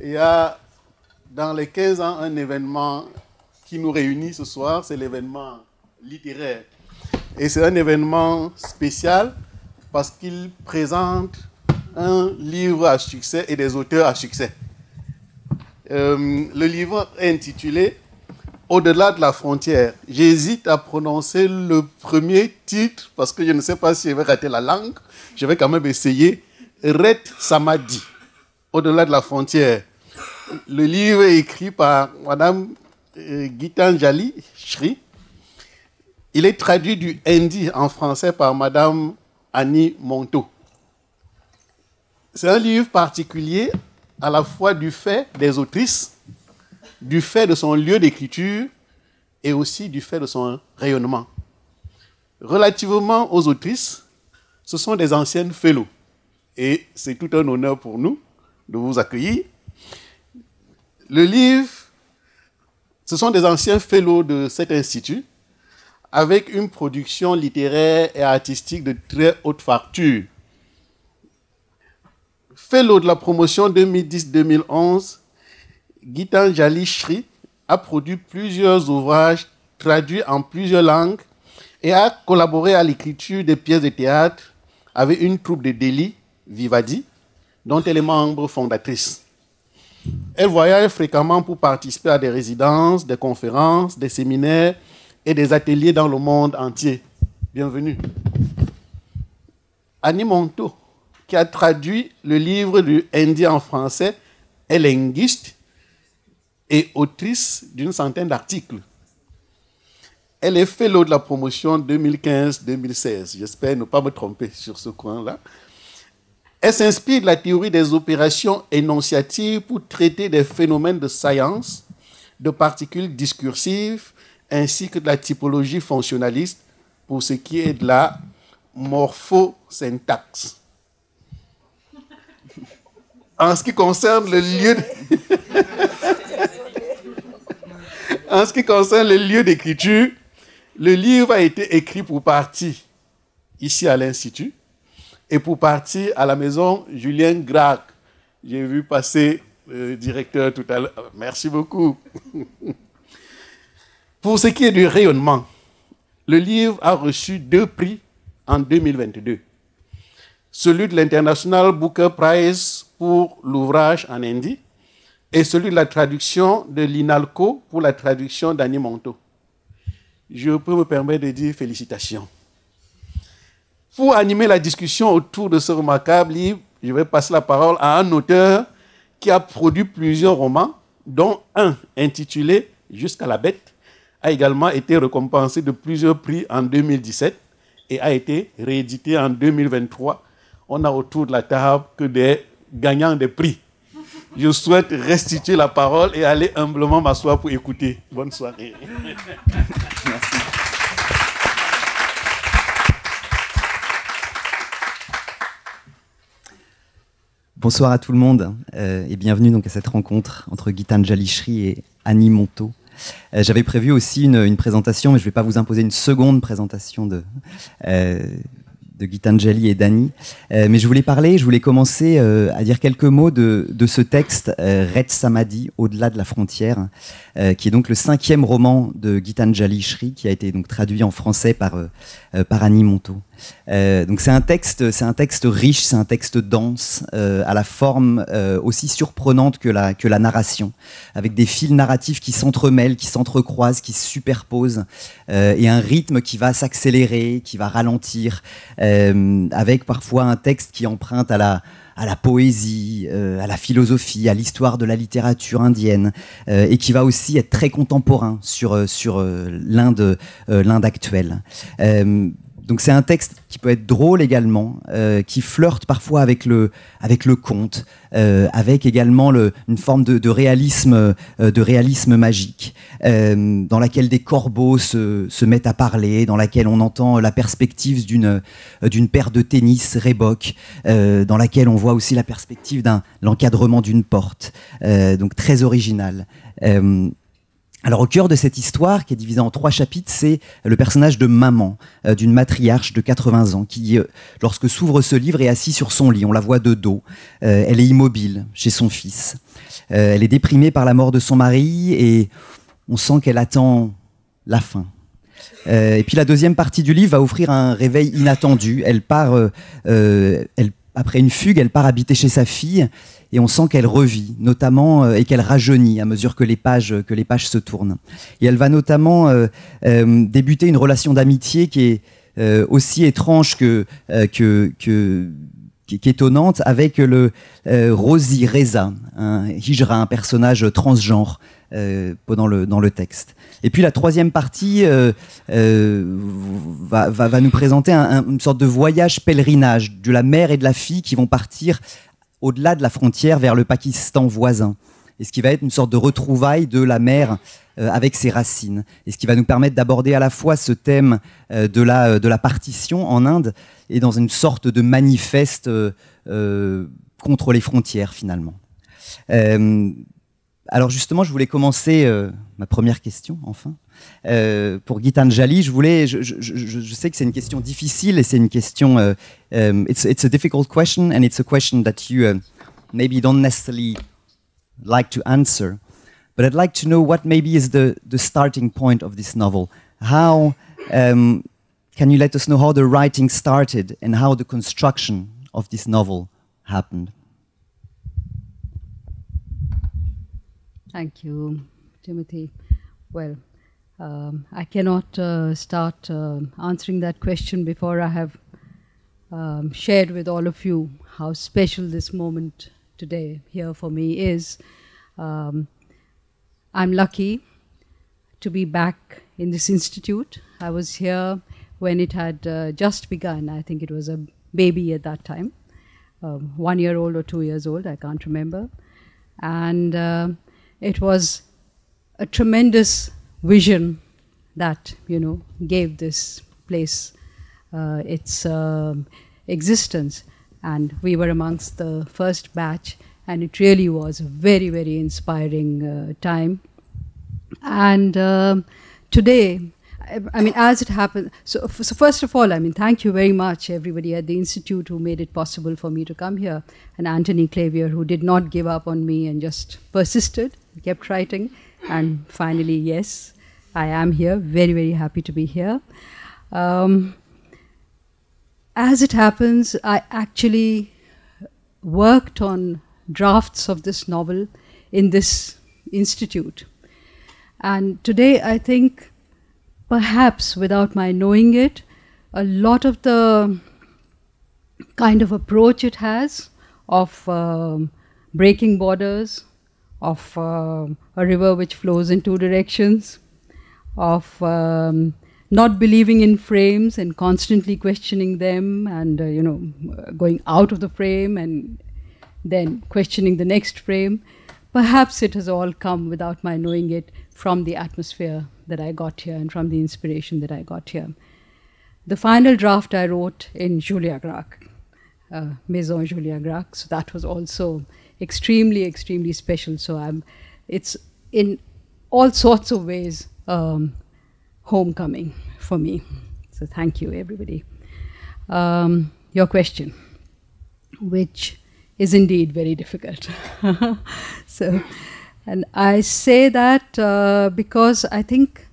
Il y a dans les 15 ans un événement qui nous réunit ce soir, c'est l'événement littéraire. Et c'est un événement spécial parce qu'il présente un livre à succès et des auteurs à succès. Le livre est intitulé « Au-delà de la frontière ». J'hésite à prononcer le premier titre parce que je ne sais pas si je vais rater la langue. Je vais quand même essayer. « Ret Samadhi ». Au-delà de la frontière. Le livre est écrit par Madame Gitanjali Shri. Il est traduit du hindi en français par Madame Annie Monto. C'est un livre particulier à la fois du fait des autrices, du fait de son lieu d'écriture et aussi du fait de son rayonnement. Relativement aux autrices, ce sont des anciennes fellows et c'est tout un honneur pour nous de vous accueillir. Le livre, ce sont des anciens fellows de cet institut avec une production littéraire et artistique de très haute facture. Fellow de la promotion 2010-2011, Gitanjali Shri a produit plusieurs ouvrages traduits en plusieurs langues et a collaboré à l'écriture des pièces de théâtre avec une troupe de Delhi, Vivadi, dont elle est membre fondatrice. Elle voyage fréquemment pour participer à des résidences, des conférences, des séminaires et des ateliers dans le monde entier. Bienvenue. Annie Monto, qui a traduit le livre du hindi en français, est linguiste et autrice d'une centaine d'articles. Elle est fellow de la promotion 2015-2016. J'espère ne pas me tromper sur ce coin-là. Elle s'inspire de la théorie des opérations énonciatives pour traiter des phénomènes de science, de particules discursives, ainsi que de la typologie fonctionnaliste pour ce qui est de la morphosyntaxe. En ce qui concerne le lieu d'écriture, le livre a été écrit pour partie ici à l'Institut et pour partie à la maison Julien Gracq. J'ai vu passer le directeur tout à l'heure. Merci beaucoup. Pour ce qui est du rayonnement, le livre a reçu 2 prix en 2022. Celui de l'International Booker Prize pour l'ouvrage en hindi et celui de la traduction de l'INALCO pour la traduction d'Annie Monto. Je peux me permettre de dire félicitations. Pour animer la discussion autour de ce remarquable livre, je vais passer la parole à un auteur qui a produit plusieurs romans, dont un intitulé « Jusqu'à la bête », a également été récompensé de plusieurs prix en 2017 et a été réédité en 2023. On a autour de la table que des gagnants des prix. Je souhaite restituer la parole et aller humblement m'asseoir pour écouter. Bonne soirée. Merci. Bonsoir à tout le monde et bienvenue donc à cette rencontre entre Gitanjali Shri et Annie Monto. J'avais prévu aussi une présentation, mais je ne vais pas vous imposer une seconde présentation de Gitanjali et d'Annie. Mais je voulais commencer à dire quelques mots de ce texte, Ret Samadhi, Au-delà de la frontière, qui est donc le 5e roman de Gitanjali Shri, qui a été donc traduit en français par Annie Monto. Donc c'est un texte riche, c'est un texte dense, à la forme aussi surprenante que la narration, avec des fils narratifs qui s'entremêlent, qui s'entrecroisent, qui se superposent, et un rythme qui va s'accélérer, qui va ralentir, avec parfois un texte qui emprunte à la poésie, à la philosophie, à l'histoire de la littérature indienne, et qui va aussi être très contemporain sur l'Inde actuelle. Donc c'est un texte qui peut être drôle également, qui flirte parfois avec le conte, avec également une forme de réalisme magique, dans laquelle des corbeaux se mettent à parler, dans laquelle on entend la perspective d'une paire de tennis Reebok, dans laquelle on voit aussi la perspective l'encadrement d'une porte, donc très original. Alors au cœur de cette histoire, qui est divisée en 3 chapitres, c'est le personnage de maman, d'une matriarche de 80 ans, qui, lorsque s'ouvre ce livre, est assise sur son lit. On la voit de dos. Elle est immobile chez son fils. Elle est déprimée par la mort de son mari et on sent qu'elle attend la fin. Et puis la deuxième partie du livre va offrir un réveil inattendu. Elle part, après une fugue, elle part habiter chez sa fille. Et on sent qu'elle revit, notamment, et qu'elle rajeunit à mesure que les pages se tournent. Et elle va notamment débuter une relation d'amitié qui est aussi étrange qu'étonnante avec le Rosie Reza, un hijra, un personnage transgenre dans le texte. Et puis la troisième partie va nous présenter une sorte de voyage pèlerinage de la mère et de la fille qui vont partir au-delà de la frontière vers le Pakistan voisin. Et ce qui va être une sorte de retrouvaille de la mère avec ses racines. Et ce qui va nous permettre d'aborder à la fois ce thème de la partition en Inde et dans une sorte de manifeste contre les frontières, finalement. Alors justement, je voulais commencer ma première question, enfin. Pour Gitanjali, je sais que c'est une question difficile et c'est une question. It's a difficult question and it's a question that you maybe don't necessarily like to answer, but I'd like to know what maybe is the starting point of this novel. How can you let us know how the writing started and how the construction of this novel happened? Thank you, Timothy. Well, I cannot start answering that question before I have shared with all of you how special this moment today here for me is. I'm lucky to be back in this institute. I was here when it had just begun. I think it was a baby at that time, 1 year old or 2 years old, I can't remember. And it was a tremendous vision that, gave this place its existence. And we were amongst the first batch, and it really was a very, very inspiring time. And today, I mean, as it happened, so first of all, thank you very much, everybody at the Institute who made it possible for me to come here, and Anthony Clavier, who did not give up on me and just persisted, kept writing, and finally, yes, I am here, very, very happy to be here. As it happens, I actually worked on drafts of this novel in this institute. And today, I think, perhaps without my knowing it, a lot of the kind of approach it has of breaking borders, of a river which flows in 2 directions, of not believing in frames and constantly questioning them and, going out of the frame and then questioning the next frame. Perhaps it has all come without my knowing it from the atmosphere that I got here and from the inspiration that I got here. The final draft I wrote in Julia Grach, Maison Julia Grach, so that was also extremely, extremely special. So it's in all sorts of ways homecoming for me. So thank you, everybody. Your question, which is indeed very difficult. And I say that because I think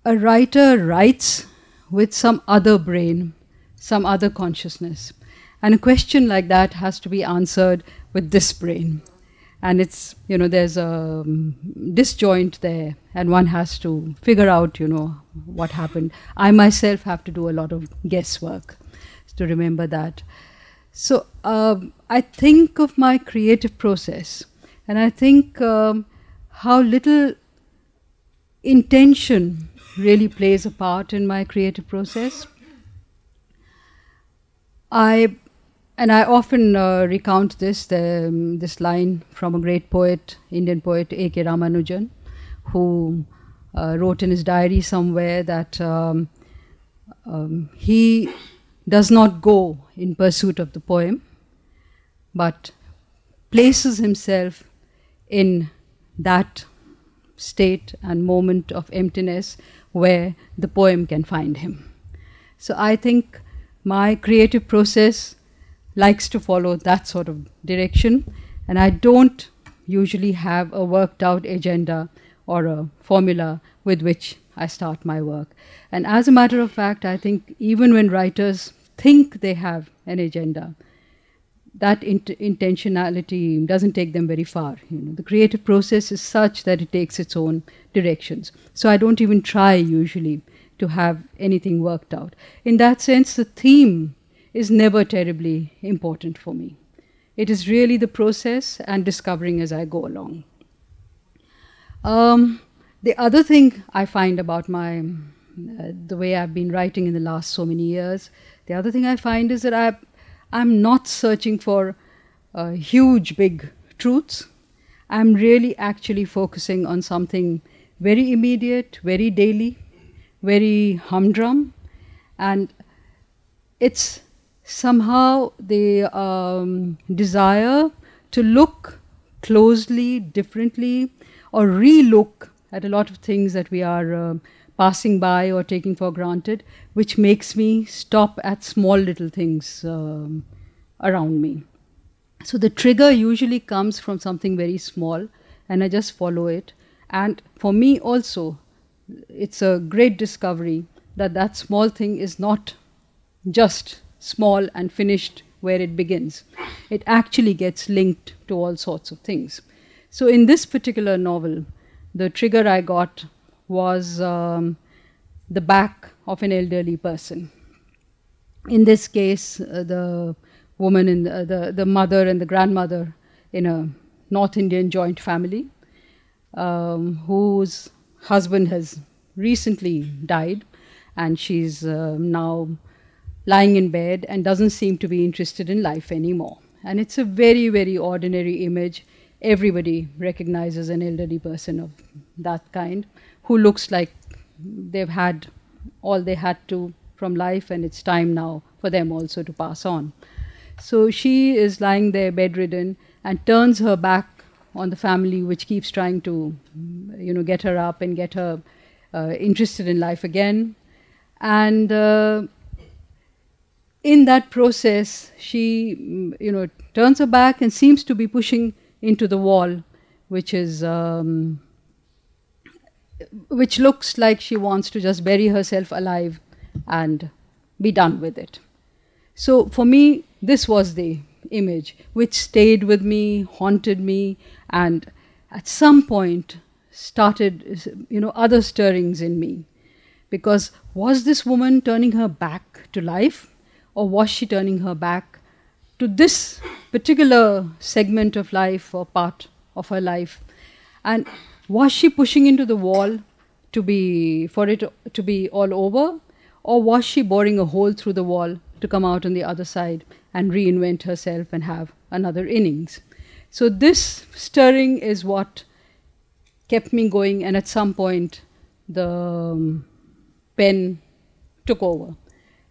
a writer writes with some other brain, some other consciousness. And a question like that has to be answered with this brain. And it's, there's a disjoint there, and one has to figure out, what happened. I myself have to do a lot of guesswork to remember that. So I think of my creative process, and I think how little intention really plays a part in my creative process. I often recount this line from a great poet, Indian poet A.K. Ramanujan, who wrote in his diary somewhere that he does not go in pursuit of the poem, but places himself in that state and moment of emptiness where the poem can find him. So I think my creative process likes to follow that sort of direction, and I don't usually have a worked out agenda or a formula with which I start my work. And as a matter of fact, I think even when writers think they have an agenda, that intentionality doesn't take them very far. You know, the creative process is such that it takes its own directions. So I don't even try usually to have anything worked out. In that sense, the theme is never terribly important for me. It is really the process and discovering as I go along. The other thing I find about the way I've been writing in the last so many years, the other thing I find is that I'm not searching for huge, big truths. I'm really actually focusing on something very immediate, very daily, very humdrum. And it's somehow the desire to look closely, differently, or re-look at a lot of things that we are passing by or taking for granted, which makes me stop at small little things around me. So the trigger usually comes from something very small, and I just follow it. And for me also, it's a great discovery that that small thing is not just small and finished where it begins. It actually gets linked to all sorts of things. So in this particular novel, the trigger I got was the back of an elderly person. In this case, the woman, the mother and the grandmother in a North Indian joint family, whose husband has recently died, and she's now lying in bed and doesn't seem to be interested in life anymore. And it's a very, very ordinary image. Everybody recognizes an elderly person of that kind who looks like they've had all they had to from life, and it's time now for them also to pass on. So she is lying there bedridden and turns her back on the family, which keeps trying to, get her up and get her interested in life again. And in that process, she, turns her back and seems to be pushing into the wall, which is, which looks like she wants to just bury herself alive and be done with it. So for me, this was the image which stayed with me, haunted me, and at some point started, other stirrings in me. Because was this woman turning her back to life, or was she turning her back to this particular segment of life or part of her life? And was she pushing into the wall for it to be all over, or was she boring a hole through the wall to come out on the other side and reinvent herself and have another innings? So this stirring is what kept me going, and at some point the pen took over.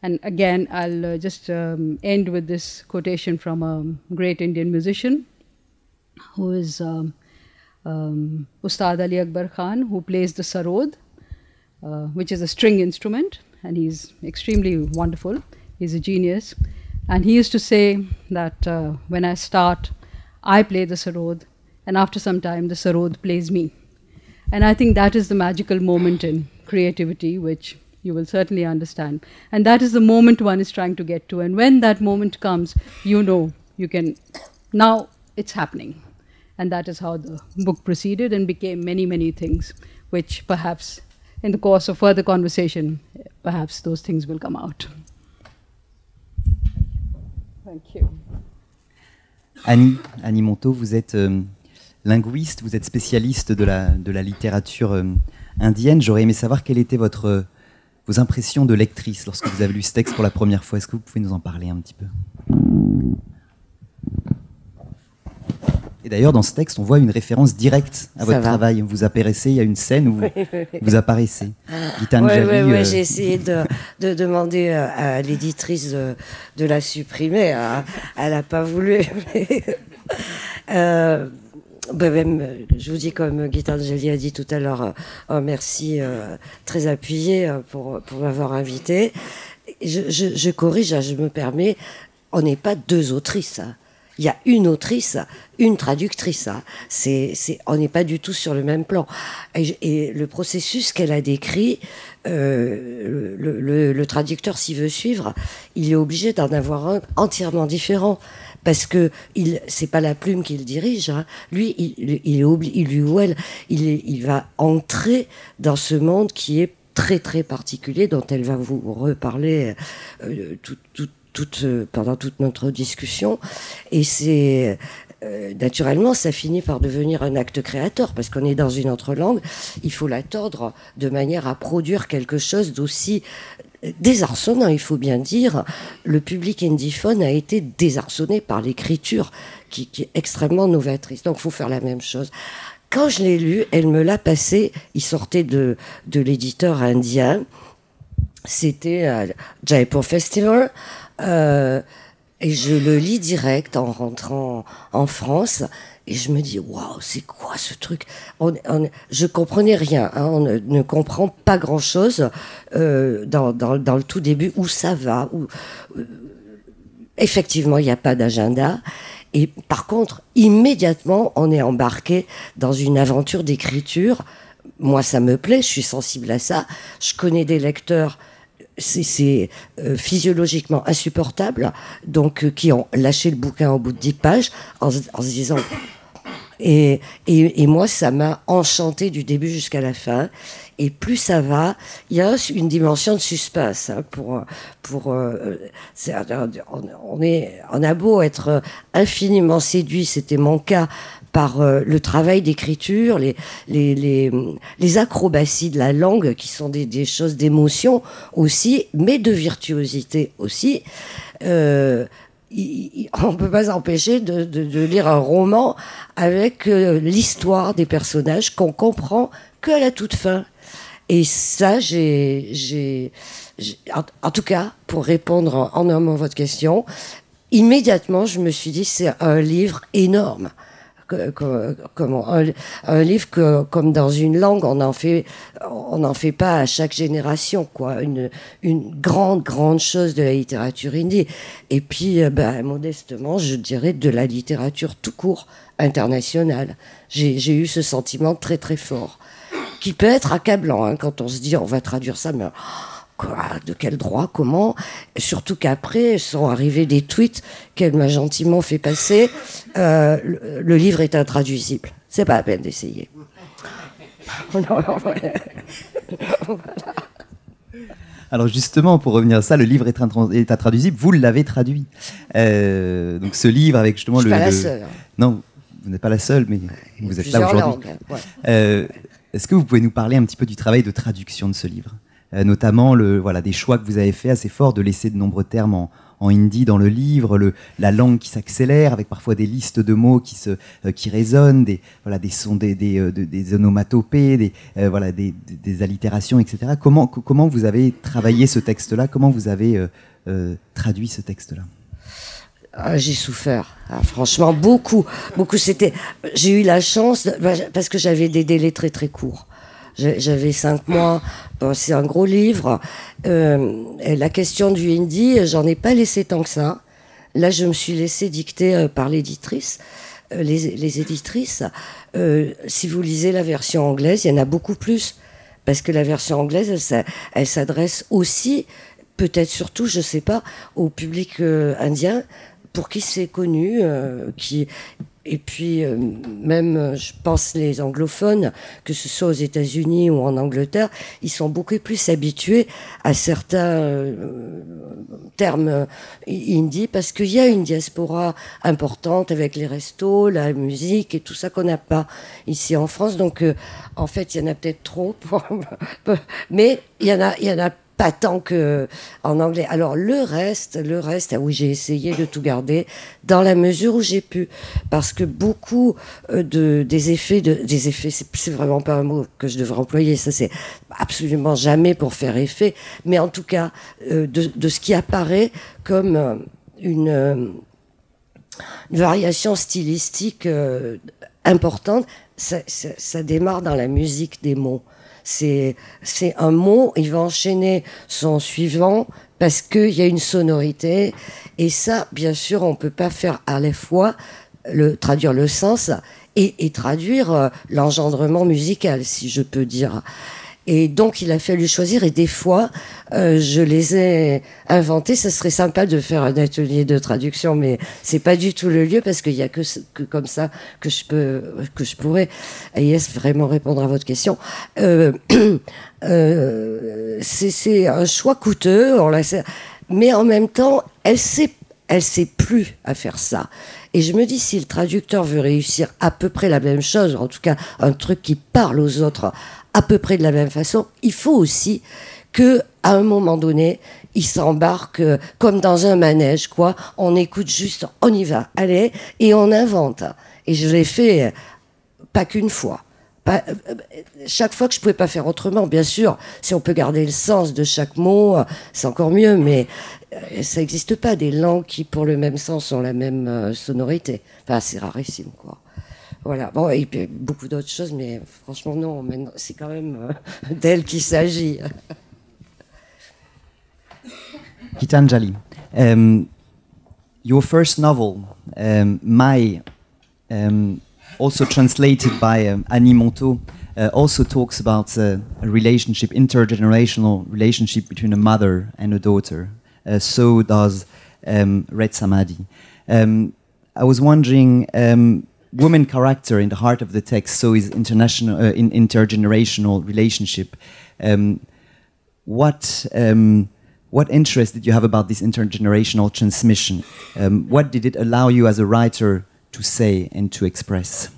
And again, I'll just end with this quotation from a great Indian musician who is Ustad Ali Akbar Khan, who plays the sarod, which is a string instrument, and he's extremely wonderful. He's a genius. And he used to say that when I start, I play the sarod, and after some time, the sarod plays me. And I think that is the magical moment in creativity, which you will certainly understand. And that is the moment one is trying to get to. And when that moment comes, you can, now it's happening. And that is how the book proceeded and became many, many things, which perhaps in the course of further conversation, perhaps those things will come out. Thank you. Annie Montaut, vous êtes linguiste, vous êtes spécialiste de la littérature indienne. J'aurais aimé savoir quelles étaient vos impressions de lectrice lorsque vous avez lu ce texte pour la première fois. Est-ce que vous pouvez nous en parler un petit peu? Et d'ailleurs, dans ce texte, on voit une référence directe à votre travail. Vous apparaissez, il y a une scène où vous apparaissez. Oui, j'ai essayé de demander à l'éditrice de la supprimer. Elle n'a pas voulu. je vous dis comme Gitanjali a dit tout à l'heure, un merci très appuyé pour m'avoir invité. Je corrige, je me permets, on n'est pas deux autrices. Il y a une autrice, une traductrice. On n'est pas du tout sur le même plan. Et le processus qu'elle a décrit, le traducteur, s'il veut suivre, il est obligé d'en avoir un entièrement différent. Parce que c'est pas la plume qui le dirige. Hein. Lui, il va entrer dans ce monde qui est très très particulier, dont elle va vous reparler pendant toute notre discussion. Et c'est naturellement, ça finit par devenir un acte créateur, parce qu'on est dans une autre langue. Il faut la tordre de manière à produire quelque chose d'aussi désarçonnant, il faut bien dire. Le public indiephone a été désarçonné par l'écriture qui est extrêmement novatrice. Donc il faut faire la même chose. Quand je l'ai lu, elle me l'a passé, il sortait de l'éditeur indien, c'était Jaipur Festival, et je le lis direct en rentrant en France. Et je me dis, waouh, c'est quoi ce truc? Je comprenais rien, hein, on ne comprend pas grand-chose dans le tout début, où ça va. Effectivement, il n'y a pas d'agenda. Et par contre, immédiatement, on est embarqué dans une aventure d'écriture. Moi, ça me plaît, je suis sensible à ça. Je connais des lecteurs, c'est physiologiquement insupportable, donc qui ont lâché le bouquin au bout de 10 pages en se disant... Et moi, ça m'a enchanté du début jusqu'à la fin. Et plus ça va, il y a une dimension de suspense. Hein, on a beau être infiniment séduit, c'était mon cas, par le travail d'écriture, les acrobaties de la langue, qui sont des choses d'émotion aussi, mais de virtuosité aussi. On ne peut pas s'empêcher de lire un roman avec l'histoire des personnages qu'on comprend qu'à la toute fin. Et ça, en tout cas, pour répondre en un mot à votre question, immédiatement, je me suis dit, c'est un livre énorme. Un livre que, comme dans une langue, on n'en fait pas à chaque génération, quoi. Une grande chose de la littérature indie. Et puis, modestement, je dirais de la littérature tout court, internationale. J'ai eu ce sentiment très très fort, qui peut être accablant, hein, quand on se dit on va traduire ça, mais quoi, de quel droit, comment? Surtout qu'après sont arrivés des tweets qu'elle m'a gentiment fait passer. Le livre est intraduisible. C'est pas la peine d'essayer. Alors justement, pour revenir à ça, le livre est intraduisible. Vous l'avez traduit. Donc ce livre avec justement Je suis pas la seule. Hein. Non, vous n'êtes pas la seule, mais vous êtes là aujourd'hui. Ouais. Est-ce que vous pouvez nous parler un petit peu du travail de traduction de ce livre, notamment des choix que vous avez fait assez forts de laisser de nombreux termes en hindi dans le livre, la langue qui s'accélère avec parfois des listes de mots qui résonnent, des sons, des onomatopées, des allitérations, etc. Comment vous avez travaillé ce texte-là? Comment vous avez traduit ce texte-là? J'ai souffert, franchement beaucoup. J'ai eu la chance parce que j'avais des délais très très courts. J'avais 5 mois. Bon, c'est un gros livre. La question du hindi, j'en ai pas laissé tant que ça. Là, je me suis laissé dicter par l'éditrice. Les éditrices. Si vous lisez la version anglaise, il y en a beaucoup plus, parce que la version anglaise, elle s'adresse aussi, peut-être surtout, je sais pas, au public indien, pour qui c'est connu, et puis même, je pense, les anglophones, que ce soit aux États-Unis ou en Angleterre, ils sont beaucoup plus habitués à certains termes hindi, parce qu'il y a une diaspora importante avec les restos, la musique et tout ça qu'on n'a pas ici en France. Donc, en fait, il y en a peut-être trop, mais il y en a pas tant que en anglais. Alors le reste, oui, j'ai essayé de tout garder dans la mesure où j'ai pu, parce que beaucoup des effets, c'est vraiment pas un mot que je devrais employer, ça c'est absolument jamais pour faire effet, mais en tout cas de ce qui apparaît comme une variation stylistique importante, ça démarre dans la musique des mots. C'est un mot, il va enchaîner son suivant parce qu'il y a une sonorité. Et ça, bien sûr, on ne peut pas faire à la fois traduire le sens et traduire l'engendrement musical, si je peux dire. Et donc, il a fallu choisir. Et des fois, je les ai inventés. Ça serait sympa de faire un atelier de traduction, mais c'est pas du tout le lieu parce qu'il y a que comme ça que je pourrais, Agnès, vraiment répondre à votre question. C'est un choix coûteux. Mais en même temps, elle sait plus à faire ça. Et je me dis, si le traducteur veut réussir à peu près la même chose, en tout cas un truc qui parle aux autres à peu près de la même façon, il faut aussi que, à un moment donné, il s'embarque comme dans un manège, quoi. On écoute juste, on y va, allez, et on invente. Et je l'ai fait pas qu'une fois. Chaque fois que je pouvais pas faire autrement, bien sûr, si on peut garder le sens de chaque mot, c'est encore mieux, mais ça n'existe pas des langues qui, pour le même sens, ont la même sonorité. Enfin, c'est rarissime, quoi. Voilà, bon, et puis beaucoup d'autres choses, mais franchement, non, c'est quand même d'elle qu'il s'agit. Gitanjali, your first novel, Mai, also translated by Annie Montaut, also talks about a relationship, intergenerational relationship between a mother and a daughter. So does Red Samadhi. I was wondering, woman character in the heart of the text, so is international, intergenerational relationship. What interest did you have about this intergenerational transmission? What did it allow you as a writer to say and to express?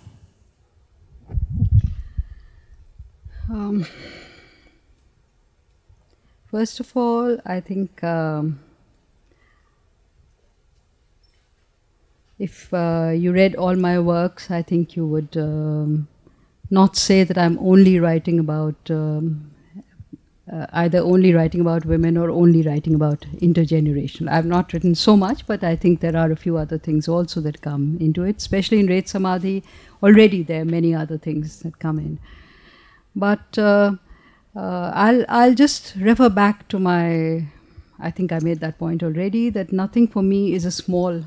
First of all, I think if you read all my works, I think you would not say that I'm only writing about either only writing about women or only writing about intergenerational. I've not written so much, but I think there are a few other things also that come into it, especially in Red Samadhi. Already there are many other things that come in. But I'll just refer back to I think I made that point already, that nothing for me is a small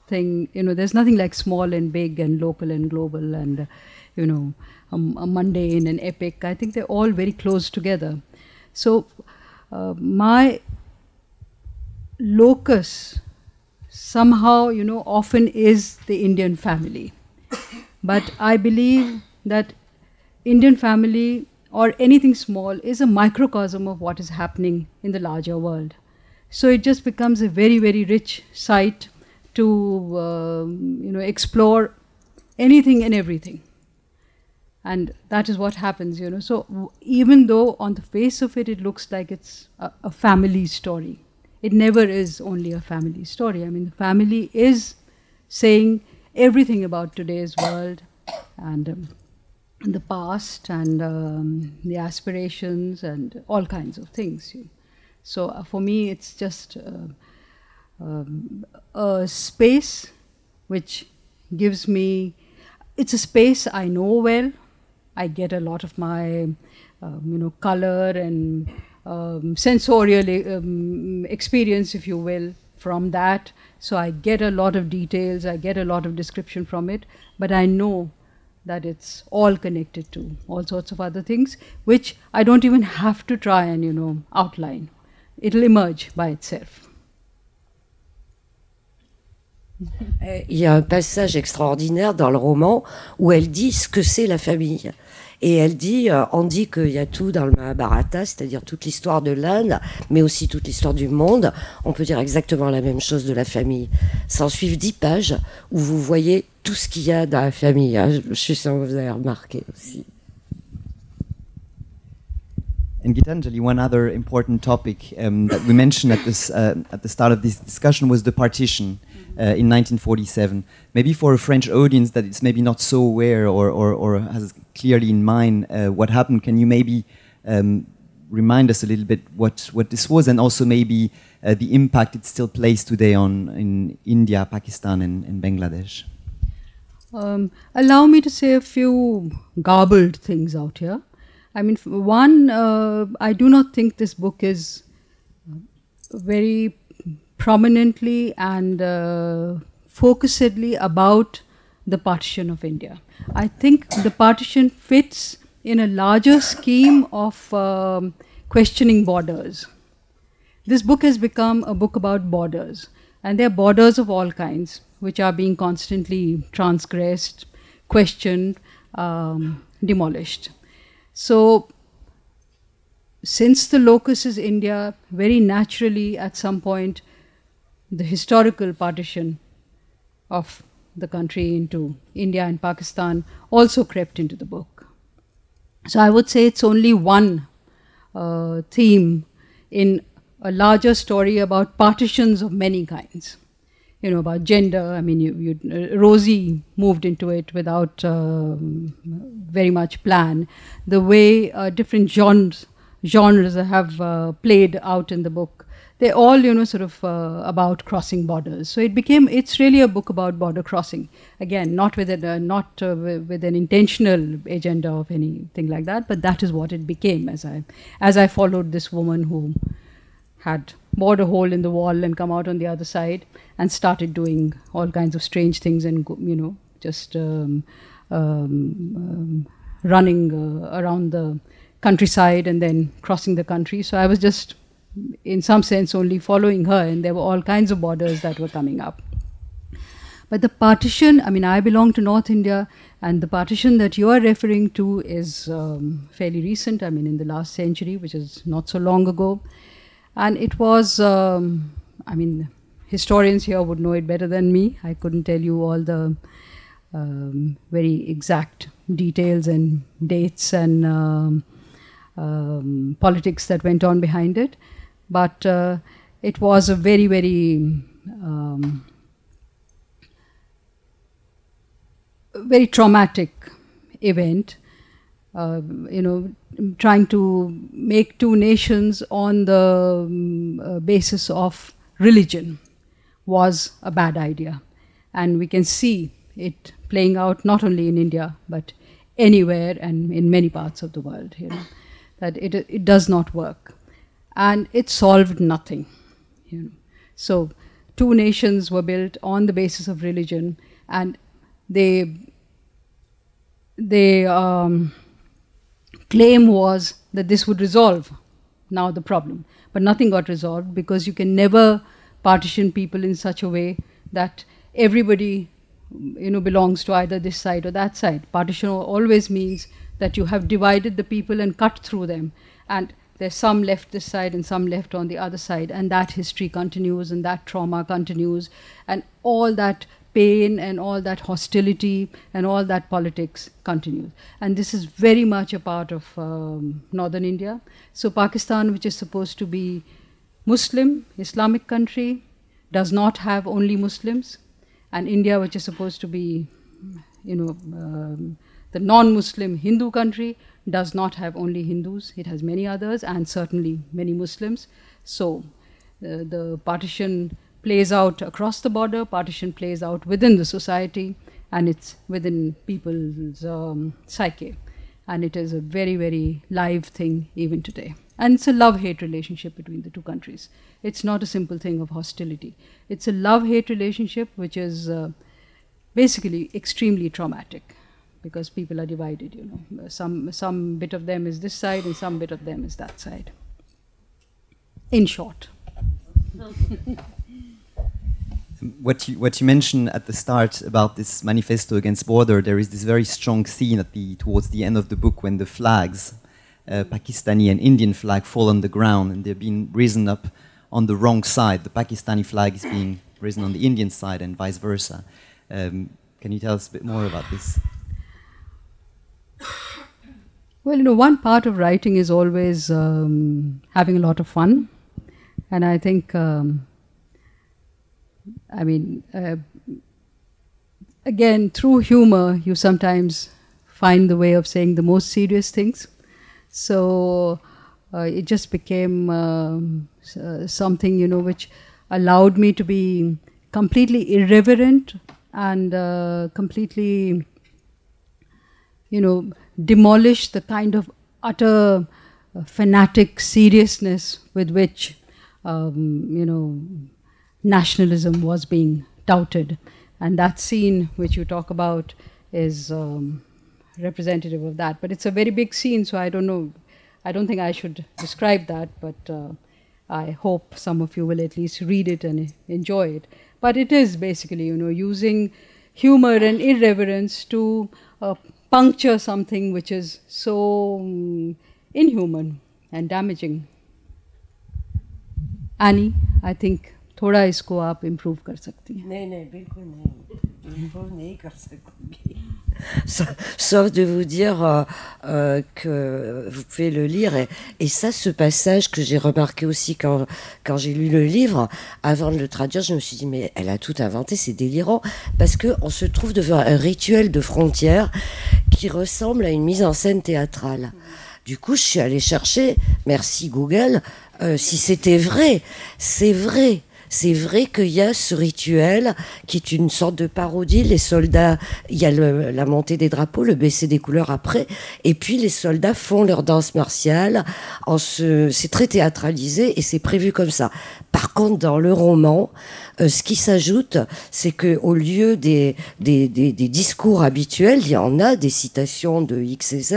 thing. You know, there's nothing like small and big and local and global and, you know, a mundane and epic. I think they're all very close together. So my locus somehow, you know, often is the Indian family. But I believe that Indian family or anything small is a microcosm of what is happening in the larger world. So it just becomes a very, very rich site to you know, explore anything and everything. And that is what happens, you know. So even though on the face of it, it looks like it's a family story, it never is only a family story. I mean, the family is saying everything about today's world and the past and the aspirations and all kinds of things. So for me, it's just a space which gives me, it's a space I know well. I get a lot of my, you know, color and sensorial experience, if you will, from that. So I get a lot of details, I get a lot of description from it, but I know that it's all connected to all sorts of other things, which I don't even have to try and, you know, outline. It'll emerge by itself. Il y a un passage extraordinaire dans le roman où elle dit ce que c'est la famille. Et elle dit, on dit qu'il y a tout dans le Mahabharata, c'est-à-dire toute l'histoire de l'Inde, mais aussi toute l'histoire du monde. On peut dire exactement la même chose de la famille. Ça en suit 10 pages où vous voyez tout ce qu'il y a dans la famille. Je suis sûre que vous avez remarqué aussi. And Gitanjali, one other important topic that we mentioned at the start of this discussion was the partition in 1947. Maybe for a French audience that is maybe not so aware or has clearly in mind what happened, can you maybe remind us a little bit what this was, and also maybe the impact it still plays today in India, Pakistan, and Bangladesh? Allow me to say a few garbled things out here. I mean, one, I do not think this book is very prominently and focusedly about the partition of India. I think the partition fits in a larger scheme of questioning borders. This book has become a book about borders, and there are borders of all kinds which are being constantly transgressed, questioned, demolished. So, since the locus is India, very naturally at some point the historical partition of the country into India and Pakistan also crept into the book. So I would say it's only one theme in a larger story about partitions of many kinds. You know, about gender. I mean, Rosie moved into it without very much plan. The way different genres have played out in the book, they're all, you know, sort of about crossing borders. So it's really a book about border crossing. Again, not with an intentional agenda of anything like that, but that is what it became as I followed this woman who had bored a hole in the wall and come out on the other side and started doing all kinds of strange things and, you know, just running around the countryside and then crossing the country. So I was just, in some sense, only following her, and there were all kinds of borders that were coming up. But the partition, I mean, I belong to North India, and the partition that you are referring to is fairly recent, I mean, in the last century, which is not so long ago. And it was, I mean, historians here would know it better than me. I couldn't tell you all the very exact details and dates and politics that went on behind it. But it was a very, very, very traumatic event. You know, trying to make two nations on the basis of religion was a bad idea. And we can see it playing out not only in India, but anywhere and in many parts of the world, you know, that it does not work. And it solved nothing, you know. So two nations were built on the basis of religion, and they claim was that this would resolve now the problem. But nothing got resolved, because you can never partition people in such a way that everybody, you know, belongs to either this side or that side. Partition always means that you have divided the people and cut through them, and there's some left this side and some left on the other side, and that history continues and that trauma continues, and all that pain and all that hostility and all that politics continues. And this is very much a part of northern India. So Pakistan, which is supposed to be Muslim, Islamic country, does not have only Muslims. And India, which is supposed to be, you know, the non-Muslim Hindu country, does not have only Hindus. It has many others, and certainly many Muslims. So the partition plays out across the border, partition plays out within the society, and it's within people's psyche. And it is a very, very live thing even today. And it's a love-hate relationship between the two countries. It's not a simple thing of hostility. It's a love-hate relationship which is basically extremely traumatic, because people are divided, you know. Some bit of them is this side and some bit of them is that side. In short. What you mentioned at the start about this manifesto against border, there is this very strong scene towards the end of the book when the flags, Pakistani and Indian flag, fall on the ground and they're being risen up on the wrong side. The Pakistani flag is being risen on the Indian side and vice versa. Can you tell us a bit more about this? Well, you know, one part of writing is always having a lot of fun. And I think, I mean, again, through humor, you sometimes find the way of saying the most serious things. So it just became something, you know, which allowed me to be completely irreverent and completely, demolish the kind of utter fanatic seriousness with which, nationalism was being touted. And that scene which you talk about is representative of that. But it's a very big scene, so I don't know. I don't think I should describe that, but I hope some of you will at least read it and enjoy it. But it is basically, using humor and irreverence to puncture something which is so inhuman and damaging. Annie, I think थोड़ा इसको आप improve कर सकती हैं. नहीं, बिल्कुल नहीं. Improve नहीं कर सकूँगी. Sauf de vous dire que vous pouvez le lire. Et ça, ce passage que j'ai remarqué aussi quand j'ai lu le livre, avant de le traduire, je me suis dit, mais elle a tout inventé, c'est délirant. Parce qu'on se trouve devant un rituel de frontières qui ressemble à une mise en scène théâtrale. Du coup, je suis allée chercher, merci Google, si c'était vrai. C'est vrai. C'est vrai qu'il y a ce rituel qui est une sorte de parodie. Les soldats, il y a la montée des drapeaux, le baisser des couleurs après, et puis les soldats font leur danse martiale. C'est très théâtralisé et c'est prévu comme ça. Par contre, dans le roman, ce qui s'ajoute, c'est qu'au lieu des discours habituels, il y en a des citations de X et Z.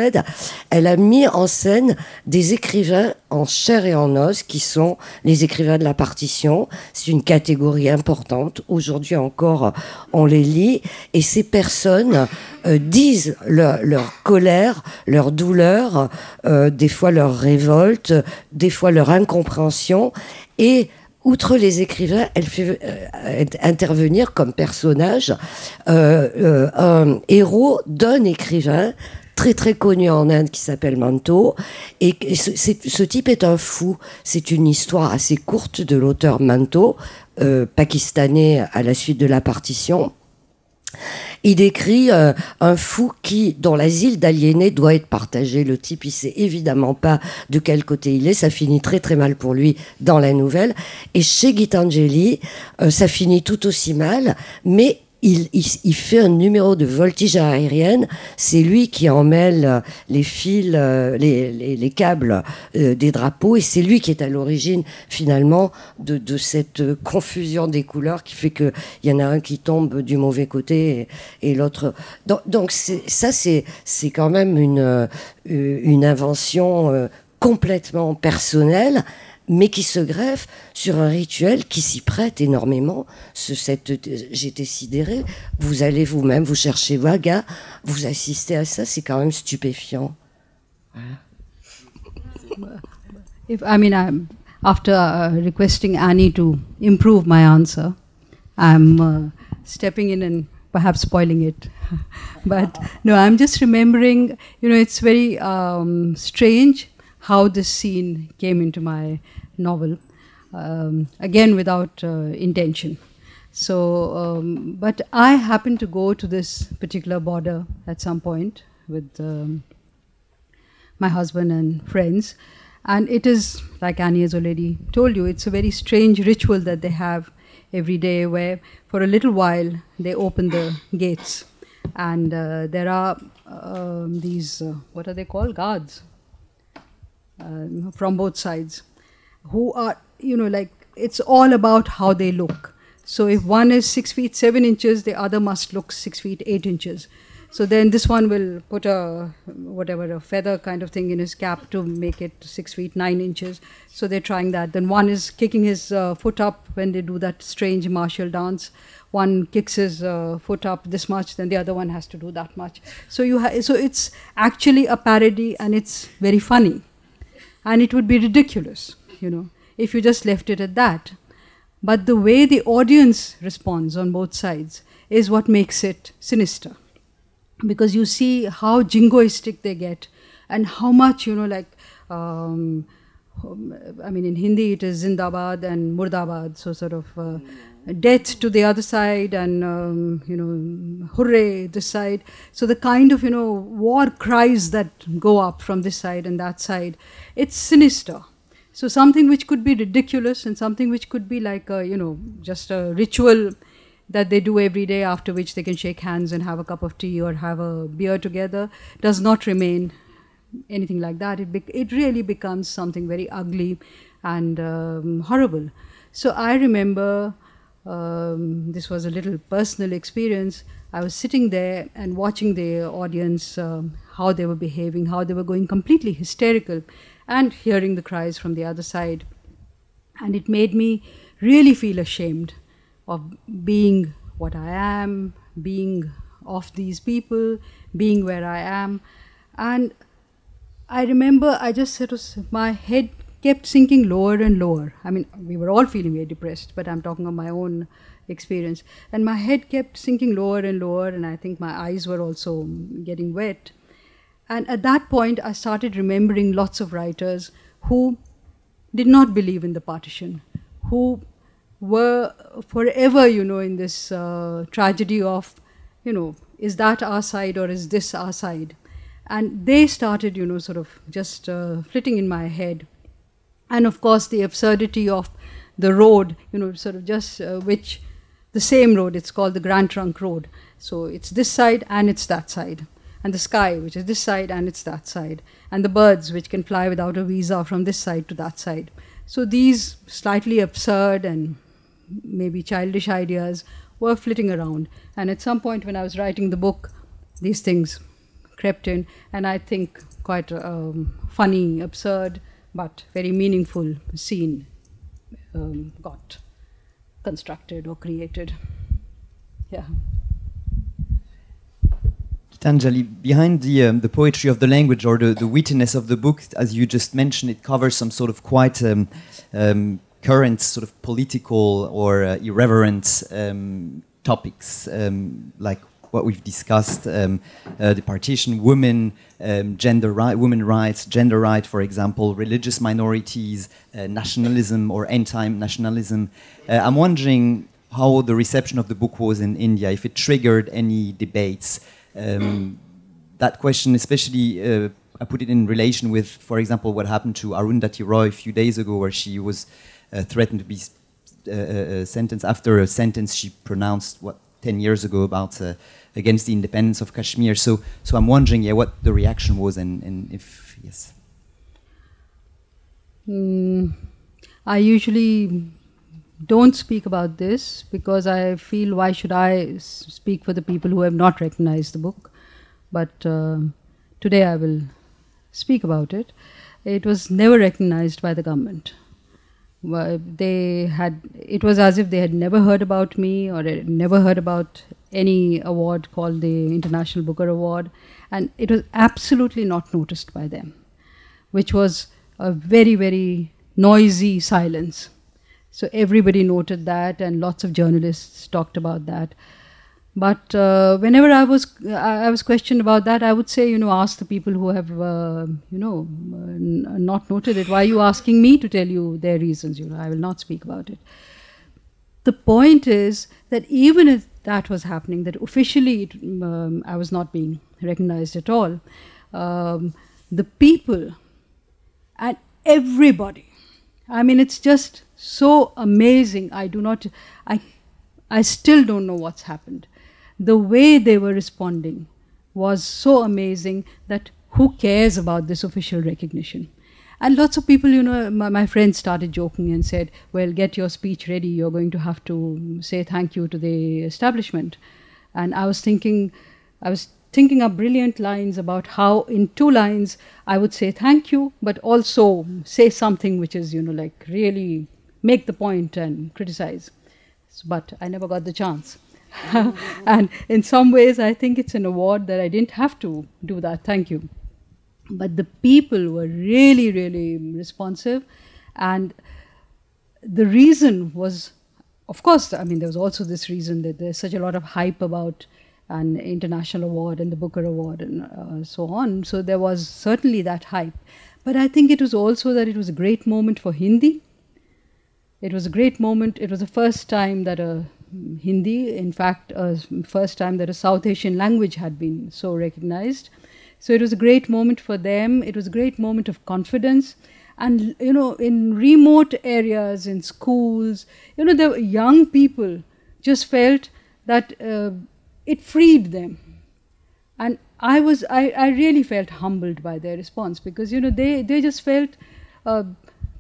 Elle a mis en scène des écrivains en chair et en os qui sont les écrivains de la partition. C'est une catégorie importante. Aujourd'hui encore, on les lit. Et ces personnes disent leur colère, leur douleur, des fois leur révolte, des fois leur incompréhension. Et outre les écrivains, elle fait intervenir comme personnage un héros d'un écrivain très très connu en Inde qui s'appelle Manto. Et ce type est un fou. C'est une histoire assez courte de l'auteur Manto, pakistanais à la suite de la partition. Il décrit un fou dont l'asile d'aliéné doit être partagé. Le type, il sait évidemment pas de quel côté il est. Ça finit très très mal pour lui dans la nouvelle. Et chez Gitanjali, ça finit tout aussi mal, mais il fait un numéro de voltige aérienne. C'est lui qui emmêle les fils, les câbles des drapeaux, et c'est lui qui est à l'origine finalement de cette confusion des couleurs qui fait que il y en a un qui tombe du mauvais côté et l'autre. Donc c'est quand même une invention complètement personnelle, mais qui se greffe sur un rituel qui s'y prête énormément. J'étais sidérée. Vous allez vous-même, vous cherchez Vaga, vous assistez à ça, c'est quand même stupéfiant. After requesting Annie to improve my answer, I'm stepping in and perhaps spoiling it. But no, I'm just remembering, it's very strange how this scene came into my novel, again without intention. So, but I happened to go to this particular border at some point with my husband and friends, and it is, like Annie has already told you, it's a very strange ritual that they have every day where for a little while they open the gates, and there are these, what are they called, guards, from both sides, who are, it's all about how they look. So if one is 6 feet 7 inches, the other must look 6 feet 8 inches. So then this one will put a feather kind of thing in his cap to make it 6 feet 9 inches. So they're trying that. Then one is kicking his foot up when they do that strange martial dance. One kicks his foot up this much, then the other one has to do that much. So so it's actually a parody, and it's very funny. And it would be ridiculous, if you just left it at that. But the way the audience responds on both sides is what makes it sinister. Because you see how jingoistic they get, and how much, in Hindi it is Zindabad and Murdabad, so sort of death to the other side, and, hooray this side. So the kind of, war cries that go up from this side and that side, it's sinister. So something which could be ridiculous and something which could be like, just a ritual that they do every day, after which they can shake hands and have a cup of tea or have a beer together, does not remain anything like that. It really becomes something very ugly and horrible. So I remember, this was a little personal experience, I was sitting there and watching the audience, how they were behaving, how they were going completely hysterical, and hearing the cries from the other side. And it made me really feel ashamed of being what I am, being of these people, being where I am. And I remember I just sort of, my head kept sinking lower and lower. I mean, we were all feeling very depressed, but I'm talking of my own experience. And my head kept sinking lower and lower, and I think my eyes were also getting wet. And at that point, I started remembering lots of writers who did not believe in the partition, who were forever, in this tragedy of, is that our side or is this our side? And they started, sort of just flitting in my head. And of course, the absurdity of the road, sort of just which the same road, it's called the Grand Trunk Road. So it's this side and it's that side. And the sky, which is this side and it's that side. And the birds, which can fly without a visa from this side to that side. So these slightly absurd and maybe childish ideas were flitting around. And at some point when I was writing the book, these things crept in, and I think quite a funny, absurd, but very meaningful scene got constructed or created. Yeah. Gitanjali, behind the poetry of the language or the wittiness of the book, as you just mentioned, it covers some sort of quite current sort of political or irreverent topics, like what we've discussed, the partition, women, women rights, gender right, for example, religious minorities, nationalism or anti-nationalism. I'm wondering how the reception of the book was in India, if it triggered any debates. That question, especially, I put it in relation with, for example, what happened to Arundhati Roy a few days ago, where she was threatened to be sentenced after a sentence she pronounced, 10 years ago about against the independence of Kashmir. So I'm wondering, what the reaction was, and if yes. I usually don't speak about this because I feel, why should I speak for the people who have not recognized the book? But today I will speak about it. It was never recognized by the government. It was as if they had never heard about me or had never heard about any award called the International Booker Award, and it was absolutely not noticed by them, which was a very, very noisy silence. So everybody noted that, and lots of journalists talked about that. But whenever I was questioned about that, I would say, ask the people who have, not noted it. Why are you asking me to tell you their reasons? I will not speak about it. The point is that even if that was happening, that officially I was not being recognized at all, the people and everybody, I mean, it's just so amazing. I still don't know what's happened. The way they were responding was so amazing that who cares about this official recognition? And lots of people, my friends started joking and said, well, get your speech ready. You're going to have to say thank you to the establishment. And I was thinking up brilliant lines about how in 2 lines I would say thank you, but also say something which is, like really make the point and criticize. But I never got the chance. And in some ways, I think it's an award that I didn't have to do that. Thank you. But the people were really, really responsive. And the reason was, of course, I mean, there was also this reason that there's such a lot of hype about an international award and the Booker Award and so on. So there was certainly that hype. But I think it was also that it was a great moment for Hindi. It was a great moment. It was the first time that Hindi, in fact, first time that a South Asian language had been so recognized. So it was a great moment for them. It was a great moment of confidence. And, in remote areas, in schools, there were young people just felt that it freed them. And I really felt humbled by their response, because they just felt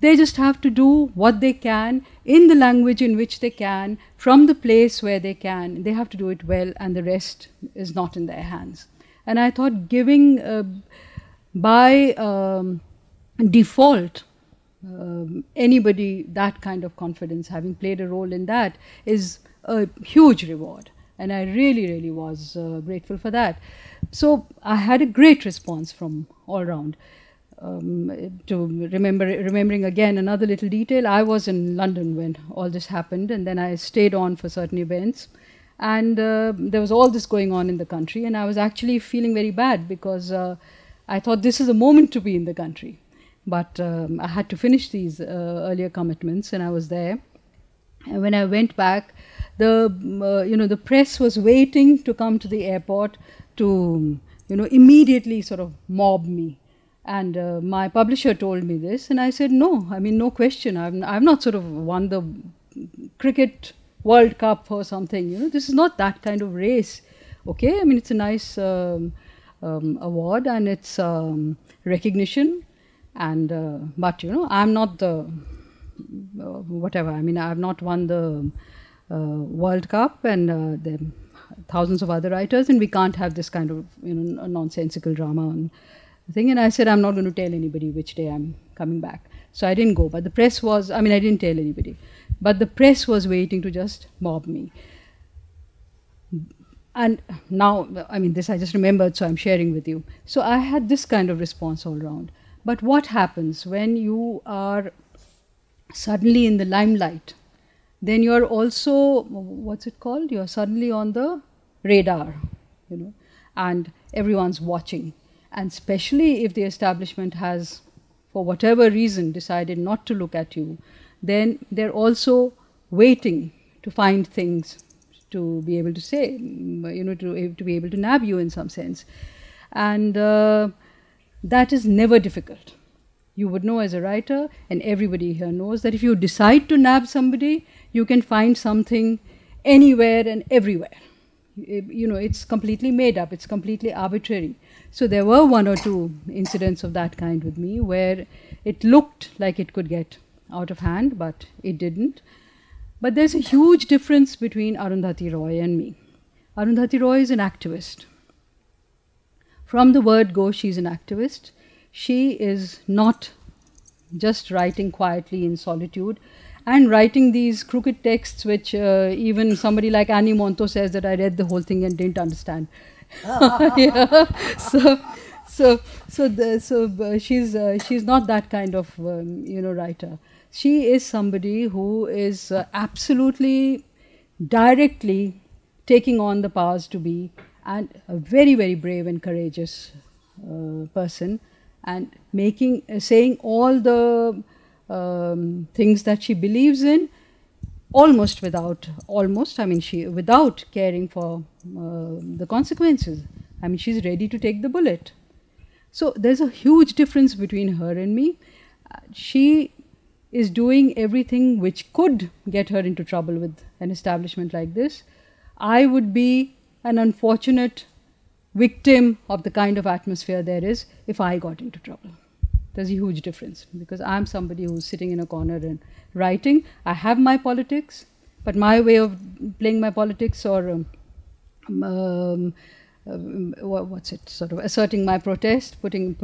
they just have to do what they can in the language in which they can, from the place where they can. They have to do it well, and the rest is not in their hands. And I thought giving by default anybody that kind of confidence, having played a role in that, is a huge reward. And I really, really was grateful for that. So I had a great response from all around. Remembering again another little detail, I was in London when all this happened, and then I stayed on for certain events. And there was all this going on in the country, and I was actually feeling very bad, because I thought this is a moment to be in the country. But I had to finish these earlier commitments, and I was there. And when I went back, the press was waiting to come to the airport to immediately sort of mob me. And my publisher told me this, and I said, no, I mean, no question. I've not sort of won the cricket World Cup or something. This is not that kind of race. Okay, I mean, it's a nice award, and it's recognition. And but I'm not the whatever. I mean, I've not won the World Cup, and there are thousands of other writers, and we can't have this kind of a nonsensical drama and thing. And I said, I'm not going to tell anybody which day I'm coming back. So I didn't go. But the press was, I mean, I didn't tell anybody. But the press was waiting to just mob me. And now, I mean, this I just remembered, so I'm sharing with you. So I had this kind of response all around. But what happens when you are suddenly in the limelight? Then you're also, what's it called? You're suddenly on the radar, and everyone's watching. And especially if the establishment has, for whatever reason, decided not to look at you, then they're also waiting to find things to be able to say, to be able to nab you in some sense. And that is never difficult. You would know as a writer, and everybody here knows, that if you decide to nab somebody, you can find something anywhere and everywhere. It's completely made up, it's completely arbitrary. So there were one or two incidents of that kind with me, where it looked like it could get out of hand, but it didn't. But there's a huge difference between Arundhati Roy and me. Arundhati Roy is an activist. From the word go, she's an activist. She is not just writing quietly in solitude and writing these crooked texts, which even somebody like Annie Monto says that I read the whole thing and didn't understand. Yeah. She's not that kind of writer. She is somebody who is absolutely directly taking on the powers to be, and a very, very brave and courageous person, and saying all the things that she believes in, without caring for the consequences. I mean, she's ready to take the bullet. So there's a huge difference between her and me. She is doing everything which could get her into trouble with an establishment like this. I would be an unfortunate victim of the kind of atmosphere there is if I got into trouble. There's a huge difference, because I'm somebody who's sitting in a corner and writing. I have my politics, but my way of playing my politics, or sort of asserting my protest, putting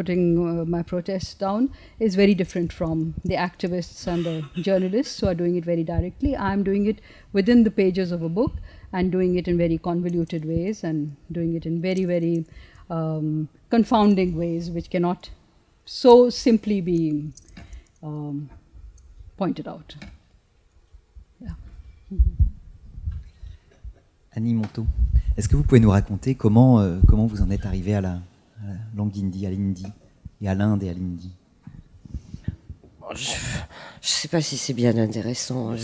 my protest down, is very different from the activists and the journalists who are doing it very directly. I'm doing it within the pages of a book, and doing it in very convoluted ways, and doing it in very, very confounding ways, which cannot so simply be pointed out. Yeah. Annie Monto, est-ce que vous pouvez nous raconter comment vous en êtes arrivé à la langue hindi, à l'hindi, et à l'Inde et à l'hindi? Je ne sais pas si c'est bien intéressant.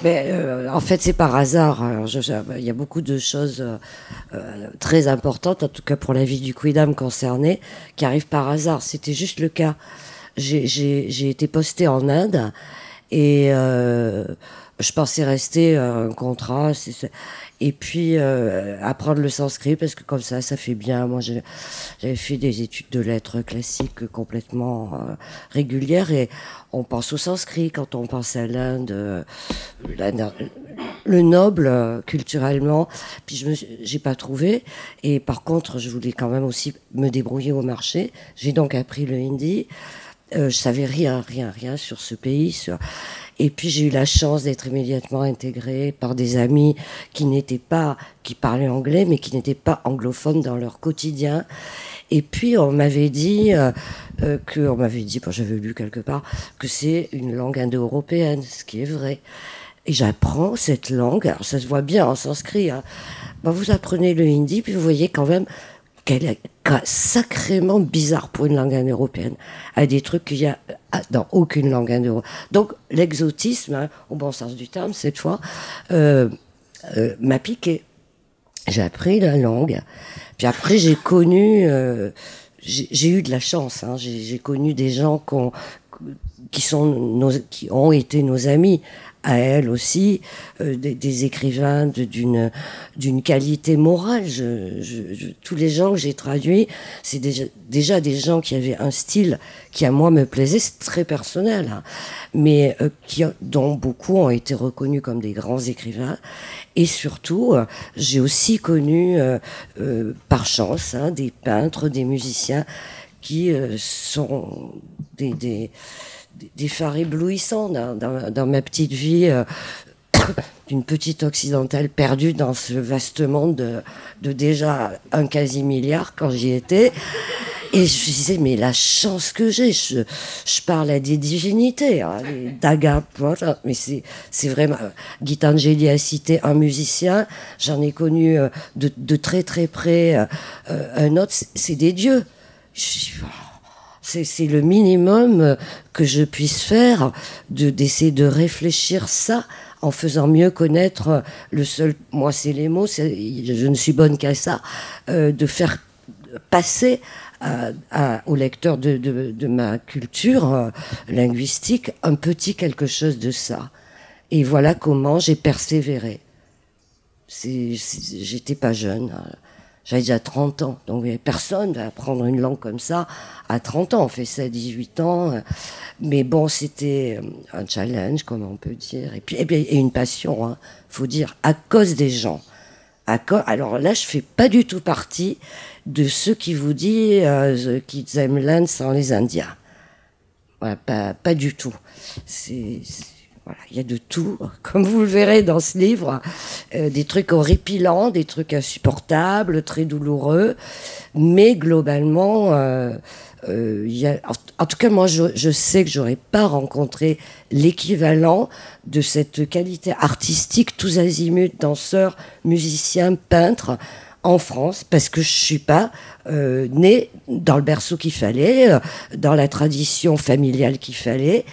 Mais en fait, c'est par hasard. Alors, il y a beaucoup de choses très importantes, en tout cas pour la vie du Quidam concernée, qui arrivent par hasard. C'était juste le cas. J'ai été postée en Inde, et je pensais rester un contrat, et puis apprendre le sanskrit, parce que comme ça fait bien. Moi, j'avais fait des études de lettres classiques complètement régulières, et on pense au sanskrit quand on pense à l'Inde, le noble culturellement. Puis j'ai pas trouvé, et par contre, je voulais quand même aussi me débrouiller au marché. J'ai donc appris le hindi. Je savais rien sur ce pays. Et puis j'ai eu la chance d'être immédiatement intégrée par des amis qui parlaient anglais, mais qui n'étaient pas anglophones dans leur quotidien. Et puis on m'avait dit j'avais lu quelque part, que c'est une langue indo-européenne, ce qui est vrai. Et j'apprends cette langue, alors ça se voit bien en sanskrit, hein. Vous apprenez le hindi, puis vous voyez quand même qu'elle est sacrément bizarre pour une langue indo-européenne. Elle a des trucs qu'il y a dans aucune langue indo-européenne. Donc l'exotisme, hein, au bon sens du terme cette fois, m'a piqué. J'ai appris la langue. Puis après j'ai connu, j'ai eu de la chance. Hein, j'ai connu des gens qui ont été nos amis. À elle aussi, des écrivains d'une qualité morale. Tous les gens que j'ai traduits, c'est déjà des gens qui avaient un style qui à moi me plaisait. C'est très personnel, hein, mais dont beaucoup ont été reconnus comme des grands écrivains. Et surtout, j'ai aussi connu par chance, hein, des peintres, des musiciens qui sont des phares éblouissants dans ma petite vie d'une petite occidentale perdue dans ce vaste monde de déjà un quasi-milliard quand j'y étais. Et je me disais, mais la chance que j'ai, je parle à des divinités, hein, les Dagas, voilà, mais c'est vraiment... Gitanjali a cité un musicien, j'en ai connu de très très près un autre, c'est des dieux. C'est le minimum que je puisse faire, d'essayer de réfléchir ça en faisant mieux connaître moi c'est les mots, je ne suis bonne qu'à ça, de faire passer au lecteur de ma culture linguistique un petit quelque chose de ça. Et voilà comment j'ai persévéré. J'étais pas jeune, hein. J'avais déjà 30 ans, donc personne va apprendre une langue comme ça à 30 ans. On fait ça à 18 ans. Mais bon, c'était un challenge, comme on peut dire. Et une passion, hein, faut dire, à cause des gens. Alors là, je fais pas du tout partie de ceux qui vous disent qu'ils aiment l'Inde sans les Indiens. Voilà, pas du tout. Voilà, il y a de tout, comme vous le verrez dans ce livre, des trucs horripilants, des trucs insupportables, très douloureux, mais globalement, en tout cas, moi, je sais que j'aurais pas rencontré l'équivalent de cette qualité artistique tous azimuts, danseur, musicien, peintre, en France, parce que je suis pas née dans le berceau qu'il fallait, dans la tradition familiale qu'il fallait.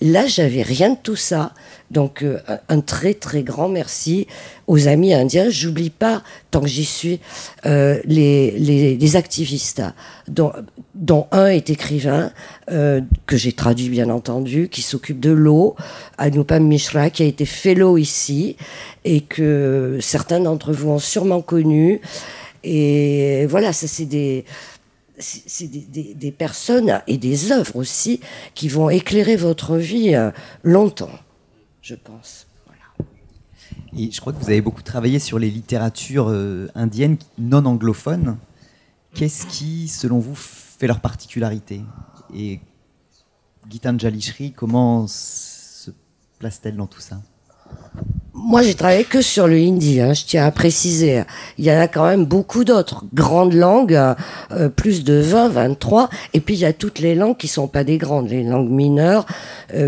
Là, j'avais rien de tout ça. Donc, un très, très grand merci aux amis indiens. J'oublie pas, tant que j'y suis, les activistes, dont un est écrivain, que j'ai traduit, bien entendu, qui s'occupe de l'eau, Anupam Mishra, qui a été fellow ici, et que certains d'entre vous ont sûrement connu. Et voilà, ça, c'est des personnes et des œuvres aussi qui vont éclairer votre vie longtemps, je pense. Voilà. Et je crois que vous avez beaucoup travaillé sur les littératures indiennes non anglophones. Qu'est-ce qui, selon vous, fait leur particularité? Et Gitanjali Shri, comment se place-t-elle dans tout ça? Moi, j'ai travaillé que sur le hindi, hein, je tiens à préciser. Il y en a quand même beaucoup d'autres grandes langues, plus de 20, 23. Et puis, il y a toutes les langues qui sont pas des grandes, les langues mineures,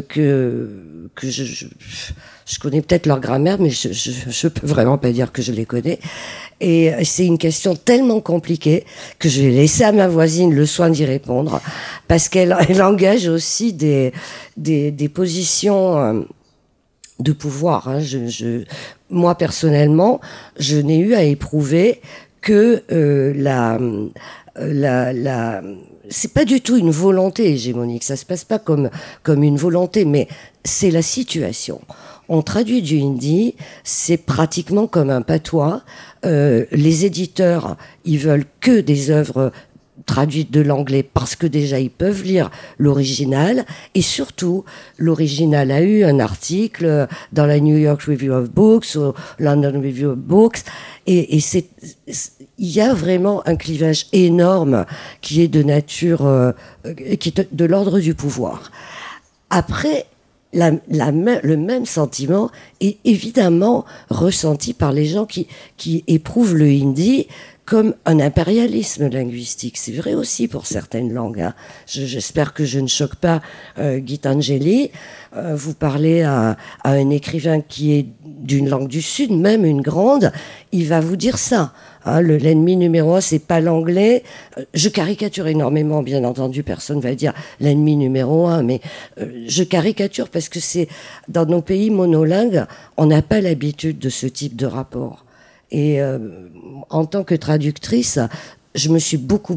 que je connais peut-être leur grammaire, mais je peux vraiment pas dire que je les connais. Et c'est une question tellement compliquée que je vais laisser à ma voisine le soin d'y répondre, parce qu'elle engage aussi des positions de pouvoir. Hein. Moi, personnellement, je n'ai eu à éprouver que c'est pas du tout une volonté hégémonique, ça se passe pas comme une volonté, mais c'est la situation. on traduit du hindi, c'est pratiquement comme un patois. Les éditeurs, ils veulent que des œuvres traduites de l'anglais parce que déjà ils peuvent lire l'original, et surtout l'original a eu un article dans la New York Review of Books ou London Review of Books, et il y a vraiment un clivage énorme qui est de nature, qui est de l'ordre du pouvoir. Après, le même sentiment est évidemment ressenti par les gens qui éprouvent le hindi comme un impérialisme linguistique. C'est vrai aussi pour certaines langues, hein. J'espère que je ne choque pas Gitanjali. Vous parlez à un écrivain qui est d'une langue du Sud, même une grande, il va vous dire ça. Hein, l'ennemi numéro 1, c'est pas l'anglais. Je caricature énormément, bien entendu, personne va dire l'ennemi numéro 1, mais je caricature parce que c'est dans nos pays monolingues, on n'a pas l'habitude de ce type de rapport. Et en tant que traductrice, je me suis beaucoup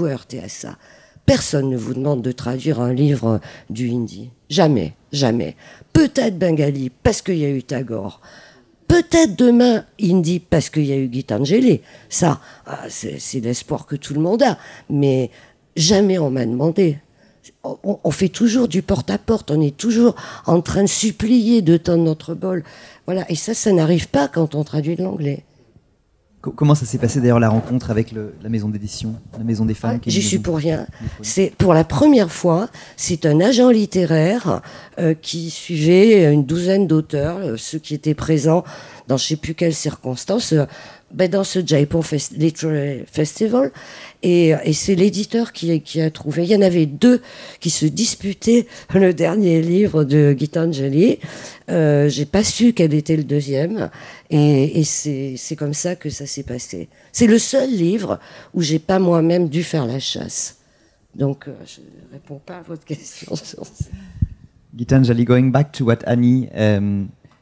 heurtée à ça. Personne ne vous demande de traduire un livre du hindi. Jamais, jamais. Peut-être bengali, parce qu'il y a eu Tagore. Peut-être demain hindi, parce qu'il y a eu Gitanjali. Ça, c'est l'espoir que tout le monde a. Mais jamais on m'a demandé. On fait toujours du porte-à-porte. On est toujours en train de supplier de tendre notre bol. Voilà. Et ça n'arrive pas quand on traduit de l'anglais. Comment ça s'est passé d'ailleurs la rencontre avec la maison d'édition, la maison des femmes? J'y suis pour rien. C'est pour la première fois, c'est un agent littéraire qui suivait une douzaine d'auteurs, ceux qui étaient présents dans je ne sais plus quelles circonstances, dans ce Jaipur Literary Festival, et c'est l'éditeur qui a trouvé. Il y en avait deux qui se disputaient le dernier livre de Gitanjali. J'ai pas su quel était le deuxième, et c'est comme ça que ça s'est passé. C'est le seul livre où j'ai pas moi-même dû faire la chasse. Donc je réponds pas à votre question. Gitanjali, going back to what Annie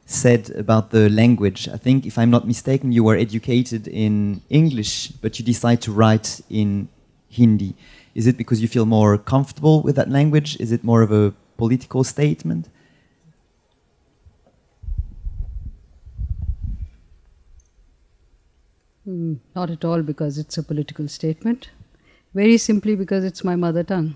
said about the language, I think, if I'm not mistaken, you were educated in English, but you decide to write in Hindi. Is it because you feel more comfortable with that language? Is it more of a political statement? Not at all because it's a political statement. Very simply because it's my mother tongue.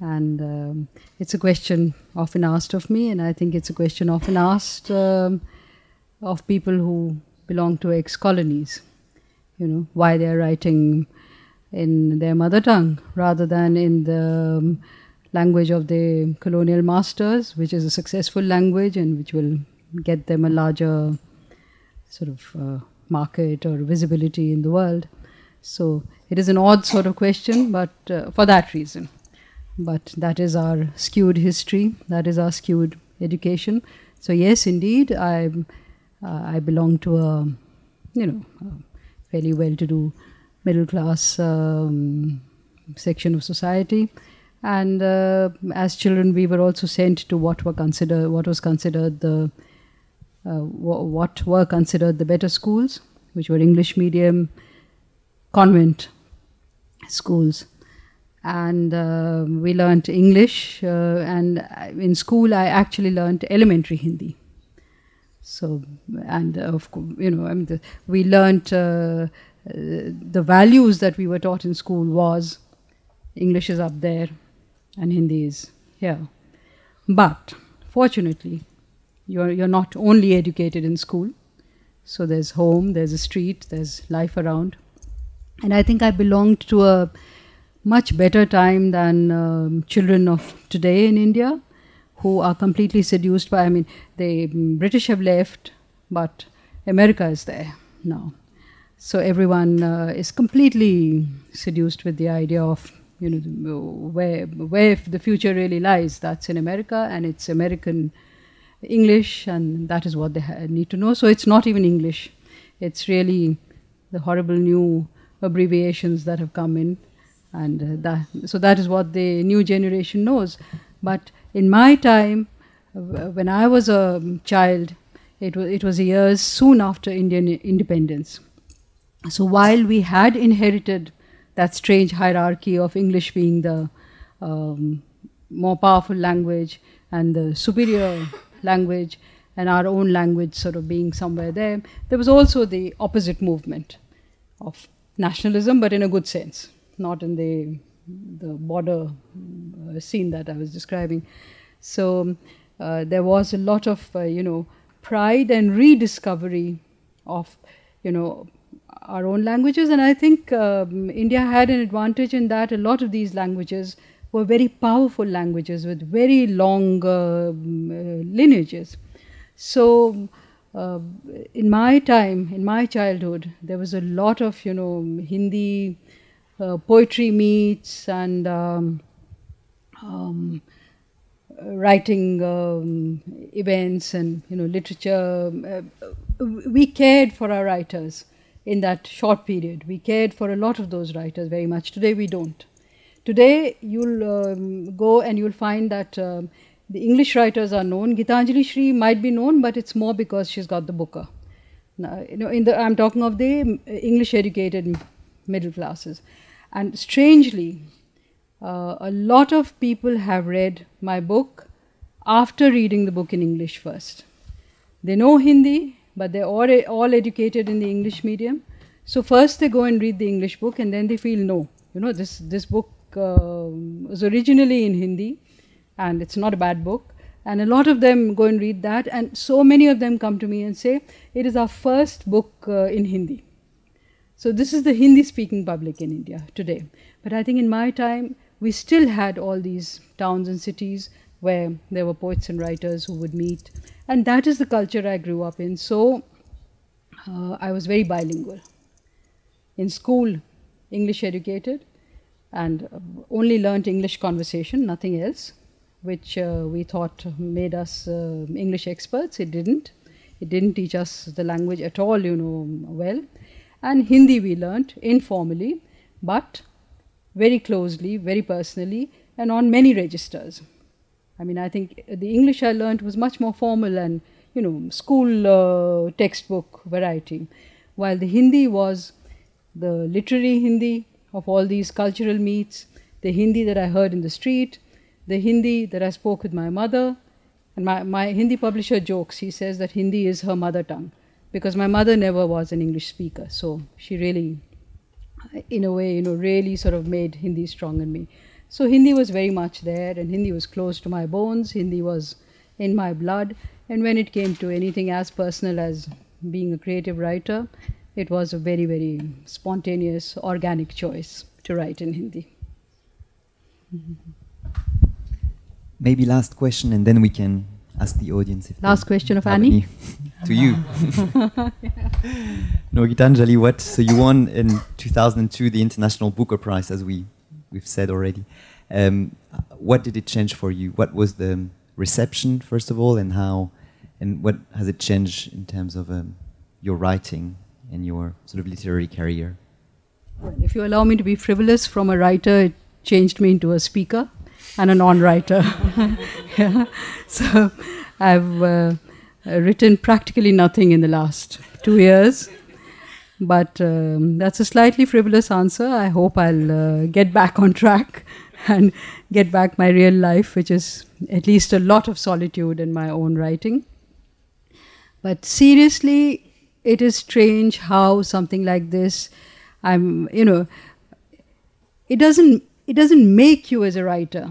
And it's a question often asked of me, and I think it's a question often asked of people who belong to ex-colonies. You know, why they're writing in their mother tongue rather than in the language of the colonial masters, which is a successful language and which will get them a larger sort of market or visibility in the world. So it is an odd sort of question, but for that reason. But that is our skewed history, that is our skewed education. So yes, indeed, I belong to a fairly well-to-do middle-class section of society, and as children, we were also sent to what were considered the better schools, which were English medium convent schools. And we learnt English, and in school I actually learnt elementary Hindi. So, and of course, we learnt the values that we were taught in school was English is up there and Hindi is here. But fortunately, you're not only educated in school. So there's home, there's a street, there's life around, and I think I belonged to a much better time than children of today in India, who are completely seduced by, the British have left, but America is there now. So everyone is completely seduced with the idea of, where the future really lies. That's in America, and it's American English, and that is what they need to know. So it's not even English. It's really the horrible new abbreviations that have come in. And that is what the new generation knows. But in my time, when I was a child, it was years soon after Indian independence. So while we had inherited that strange hierarchy of English being the more powerful language and the superior language, and our own language sort of being somewhere there. There was also the opposite movement of nationalism, but in a good sense, not in the border scene that I was describing. So there was a lot of, pride and rediscovery of, our own languages. And I think India had an advantage in that a lot of these languages were very powerful languages with very long lineages. So in my time, in my childhood, there was a lot of, Hindi poetry meets and writing events and, literature. We cared for our writers in that short period. We cared for a lot of those writers very much. Today we don't. Today you'll go and you'll find that the English writers are known. Gitanjali Shree might be known, but it's more because she's got the Booker. Now, I'm talking of the English educated middle classes. And strangely, a lot of people have read my book after reading the book in English first. They know Hindi, but they're all educated in the English medium. So first they go and read the English book, and then they feel, no, this book was originally in Hindi, and it's not a bad book. And a lot of them go and read that, and so many of them come to me and say, it is our first book in Hindi. So this is the Hindi-speaking public in India today. But I think in my time, we still had all these towns and cities where there were poets and writers who would meet. And that is the culture I grew up in. So I was very bilingual. In school, English educated, and only learnt English conversation, nothing else, which we thought made us English experts. It didn't. It didn't teach us the language at all, well. And Hindi we learnt informally, but very closely, very personally, and on many registers. I mean, I think the English I learnt was much more formal and, school textbook variety, while the Hindi was the literary Hindi of all these cultural meets, the Hindi that I heard in the street, the Hindi that I spoke with my mother. And my Hindi publisher jokes, he says that Hindi is her mother tongue, because my mother never was an English speaker. So she really, in a way, really sort of made Hindi strong in me. So Hindi was very much there, and Hindi was close to my bones. Hindi was in my blood. And when it came to anything as personal as being a creative writer, it was a very, very spontaneous, organic choice to write in Hindi. Maybe last question, and then we can ask the audience. If last question of Annie? To you. No, Gitanjali, so you won in 2002 the International Booker Prize, as we've said already. What did it change for you? What was the reception, first of all, and what has it changed in terms of your writing and your sort of literary career? Well, if you allow me to be frivolous, from a writer, it changed me into a speaker and a non-writer. Yeah. So I've written practically nothing in the last 2 years. But that's a slightly frivolous answer. I hope I'll get back on track and get back my real life, which is at least a lot of solitude in my own writing. But seriously, it is strange how something like this, it doesn't make you as a writer,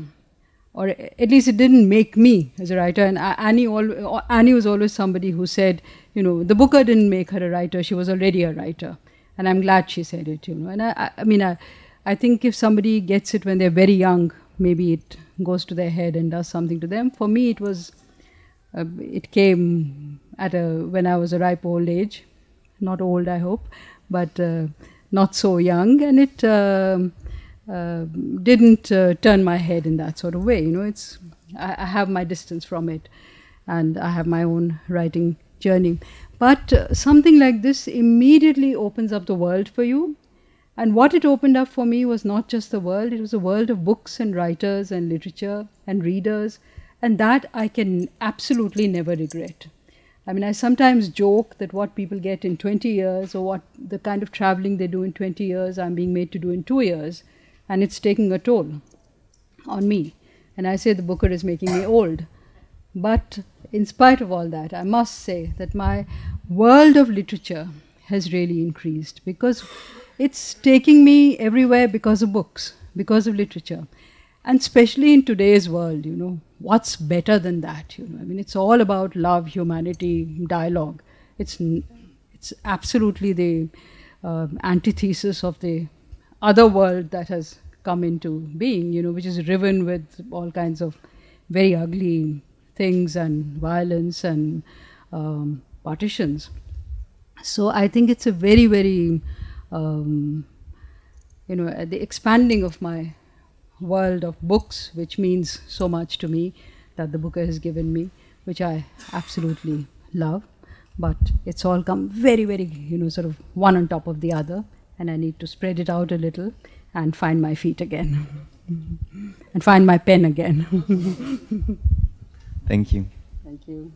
or at least it didn't make me as a writer. And Annie was always somebody who said, the Booker didn't make her a writer, she was already a writer. And I'm glad she said it, And I think if somebody gets it when they're very young, maybe it goes to their head and does something to them. For me, it came when I was a ripe old age. Not old, I hope, but not so young. And it didn't turn my head in that sort of way. I have my distance from it, and I have my own writing journey. But something like this immediately opens up the world for you. And what it opened up for me was not just the world, it was a world of books and writers and literature and readers. And that I can absolutely never regret. I sometimes joke that what people get in 20 years, or what the kind of traveling they do in 20 years, I'm being made to do in 2 years. And it's taking a toll on me. And I say the Booker is making me old. But in spite of all that, I must say that my world of literature has really increased, because it's taking me everywhere because of books, because of literature. And especially in today's world, you know, what's better than that? You know, I mean, it's all about love, humanity, dialogue. It's absolutely the antithesis of the other world that has come into being, you know, which is riven with all kinds of very ugly things and violence and partitions. So I think it's a very, very, you know, the expanding of my world of books, which means so much to me, that the Booker has given me, which I absolutely love. But it's all come very, very, you know, sort of one on top of the other, and I need to spread it out a little and find my feet again and find my pen again. Thank you. Thank you.